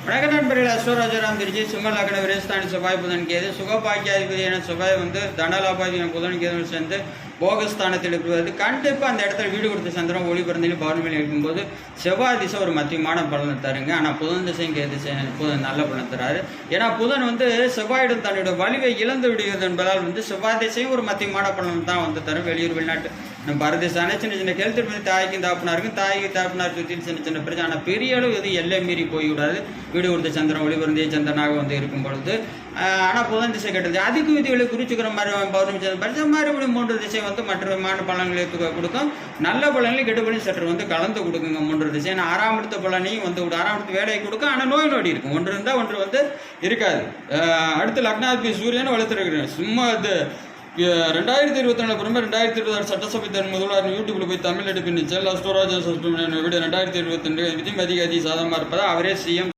வணக்க நண்பர்கள். அஸ்வராஜராம் திருச்சி சுமல் லக்ன விரேஸ்தானி செவ்வாய் புதன் கேது சுகபாக்கியாதிபதியான செவ்வாய் தண்டலாபாதியான புதன் கேது சேர்ந்து போகஸ்தானத்தில் இருக்கிறது. கண்டிப்பாக அந்த இடத்துல வீடு கொடுத்த சந்திரன் ஒளி பிறந்திலும் பௌர்ணமியில் இருக்கும்போது செவ்வாய் திசை ஒரு மத்தியமான பலனை தருங்க. ஆனால் புதன் திசையும் கேது திசை புதன் நல்ல பலன் தராரு. ஏன்னா புதன் செவ்வாயிடம் தன்னுடைய வலிவை இழந்து விடுகிறது என்பதால் செவ்வாய் திசையும் ஒரு மத்தியமான பலன் தான் தரும். வெளியூர் வெளிநாட்டு நம்ம பாரதேசான சின்ன சின்ன ஹெல்த் தாய்க்கும் தாப்பினாருக்கும் தாய்க்கு தாப்பினார் சுற்றி சின்ன சின்ன பிரச்சனை. ஆனால் பெரிய அளவு எது எல்லை மீறி போய்விடாது. வீடு கொடுத்த சந்திரன் ஒளிபருந்திய சந்திரனாக இருக்கும் பொழுது. ஆனால் புதன் திசை கெட்டது அதுக்கு விதிகளை குறிச்சுக்கிற மாதிரி பௌர்ணமி சந்திரன் பரிசு மாதிரி 3 திசை மற்ற விமான பலன்களை கொடுக்கும். நல்ல பலன்களையும் கெட்டு பலன் சற்று கலந்து கொடுக்குங்க 3 திசை. ஏன்னா 6ஆம் இடத்து பலனையும் 6ஆம் இடத்து வேலையை கொடுக்கும். ஆனால் நோய் நொடி இருக்கும். ஒன்று இருந்தால் ஒன்று இருக்காது. அடுத்து லக்னாதிபதி சூரியன் வளர்த்துருக்கிறேன். சும்மா அது 2024 அப்புறமா 2026 சட்டசபை தேர்தல் முதல்வர் யூடியூப்ல போய் தமிழ் எடுப்பின் செல் அஸ்டோராஜ் வீடு 2022 விதிமதிக சாதகமாக இருப்பதா அவரே சிஎம்